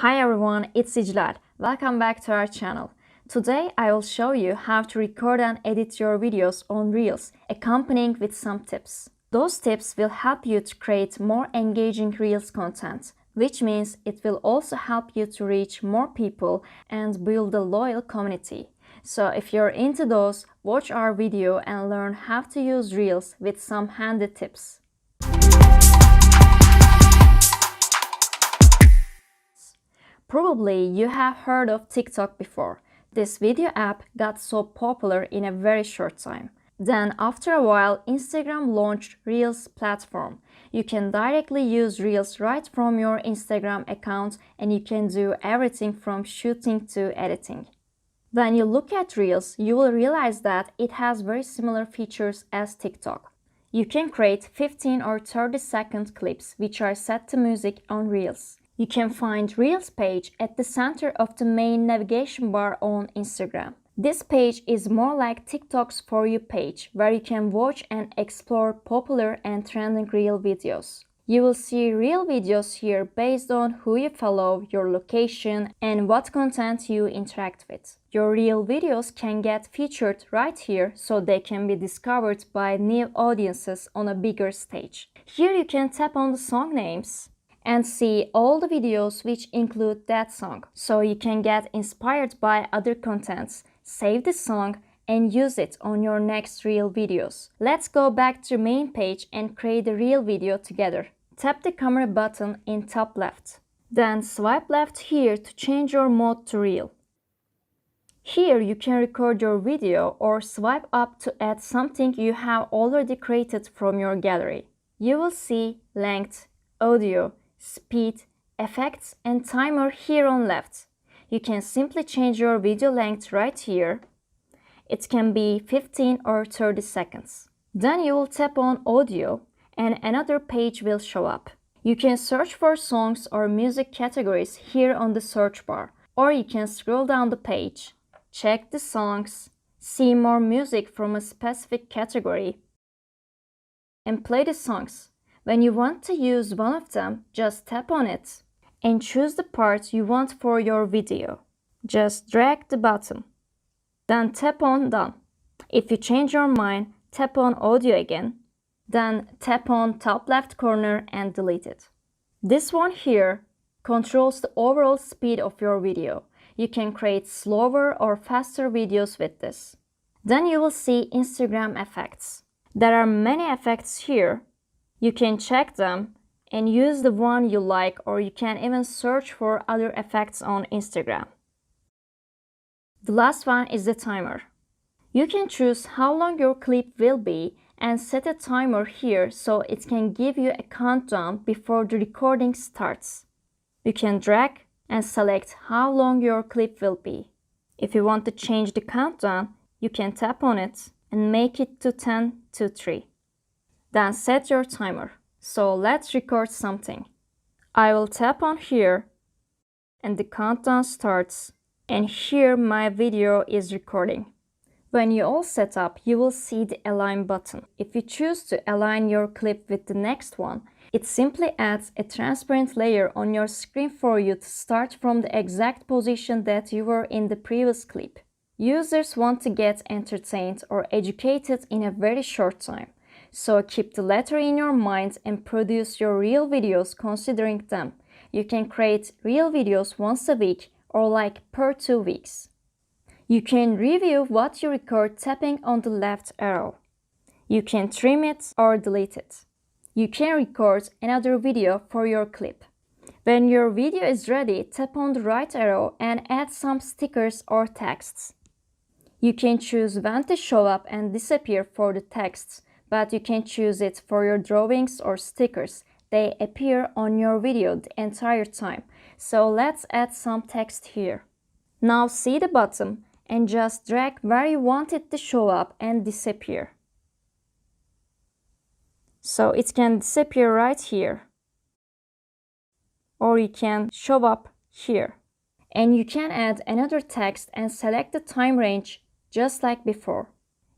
Hi everyone, it's Iclal. Welcome back to our channel. Today I will show you how to record and edit your videos on Reels, accompanying with some tips. Those tips will help you to create more engaging Reels content, which means it will also help you to reach more people and build a loyal community. So if you're into those, watch our video and learn how to use Reels with some handy tips. Probably you have heard of TikTok before. This video app got so popular in a very short time. Then after a while, Instagram launched Reels platform. You can directly use Reels right from your Instagram account and you can do everything from shooting to editing. When you look at Reels, you will realize that it has very similar features as TikTok. You can create 15 or 30-second clips which are set to music on Reels. You can find Reels page at the center of the main navigation bar on Instagram. This page is more like TikTok's For You page, where you can watch and explore popular and trending Reel videos. You will see Reel videos here based on who you follow, your location, and what content you interact with. Your Reel videos can get featured right here so they can be discovered by new audiences on a bigger stage. Here you can tap on the song names and see all the videos which include that song, so you can get inspired by other contents, save the song, and use it on your next Reel videos. Let's go back to main page and create a Reel video together. Tap the camera button in top left. Then swipe left here to change your mode to Reel. Here you can record your video or swipe up to add something you have already created from your gallery. You will see length, audio, speed, effects, and timer here on left. You can simply change your video length right here. It can be 15 or 30 seconds. Then you will tap on audio and another page will show up. You can search for songs or music categories here on the search bar, or you can scroll down the page, check the songs, see more music from a specific category, and play the songs. When you want to use one of them, just tap on it and choose the part you want for your video. Just drag the button. Then tap on Done. If you change your mind, tap on Audio again. Then tap on top left corner and delete it. This one here controls the overall speed of your video. You can create slower or faster videos with this. Then you will see Instagram effects. There are many effects here. You can check them and use the one you like, or you can even search for other effects on Instagram. The last one is the timer. You can choose how long your clip will be and set a timer here so it can give you a countdown before the recording starts. You can drag and select how long your clip will be. If you want to change the countdown, you can tap on it and make it to 10 to 3. Then set your timer. So let's record something. I will tap on here and the countdown starts, and here my video is recording. When you all set up, you will see the align button. If you choose to align your clip with the next one, it simply adds a transparent layer on your screen for you to start from the exact position that you were in the previous clip. Users want to get entertained or educated in a very short time. So keep the latter in your mind and produce your Reel videos considering them. You can create Reel videos once a week or like per 2 weeks. You can review what you record tapping on the left arrow. You can trim it or delete it. You can record another video for your clip. When your video is ready, tap on the right arrow and add some stickers or texts. You can choose when to show up and disappear for the texts, but you can choose it for your drawings or stickers. They appear on your video the entire time. So let's add some text here. Now see the bottom and just drag where you want it to show up and disappear. So it can disappear right here. Or you can show up here. And you can add another text and select the time range just like before.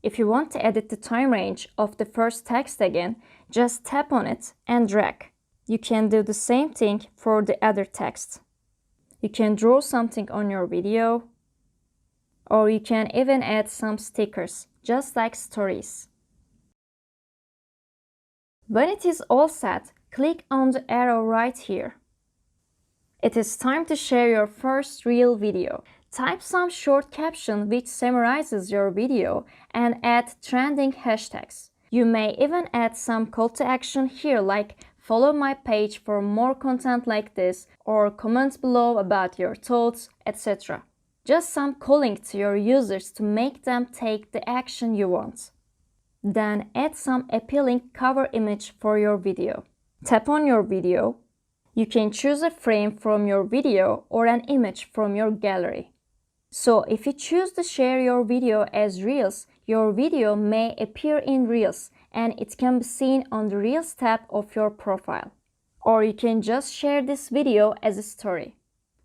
If you want to edit the time range of the first text again, just tap on it and drag. You can do the same thing for the other text. You can draw something on your video, or you can even add some stickers, just like stories. When it is all set, click on the arrow right here. It is time to share your first reel video. Type some short caption which summarizes your video and add trending hashtags. You may even add some call to action here, like follow my page for more content like this, or comment below about your thoughts, etc. Just some calling to your users to make them take the action you want. Then add some appealing cover image for your video. Tap on your video. You can choose a frame from your video or an image from your gallery. So if you choose to share your video as Reels, your video may appear in Reels and it can be seen on the Reels tab of your profile. Or you can just share this video as a story.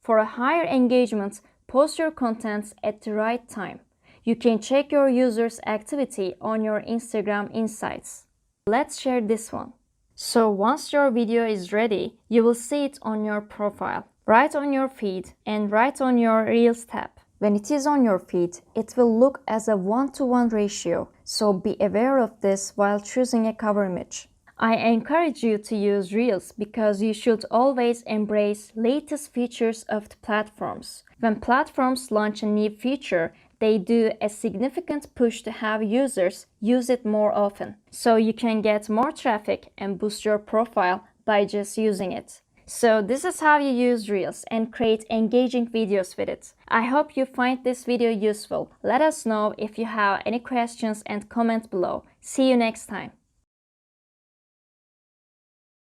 For a higher engagement, post your contents at the right time. You can check your users' activity on your Instagram Insights. Let's share this one. So once your video is ready, you will see it on your profile, right on your feed and right on your Reels tab. When it is on your feed, it will look as a 1:1 ratio, so be aware of this while choosing a cover image. I encourage you to use Reels because you should always embrace latest features of the platforms. When platforms launch a new feature, they do a significant push to have users use it more often, so you can get more traffic and boost your profile by just using it. So this is how you use Reels and create engaging videos with it. I hope you find this video useful. Let us know if you have any questions and comment below. See you next time.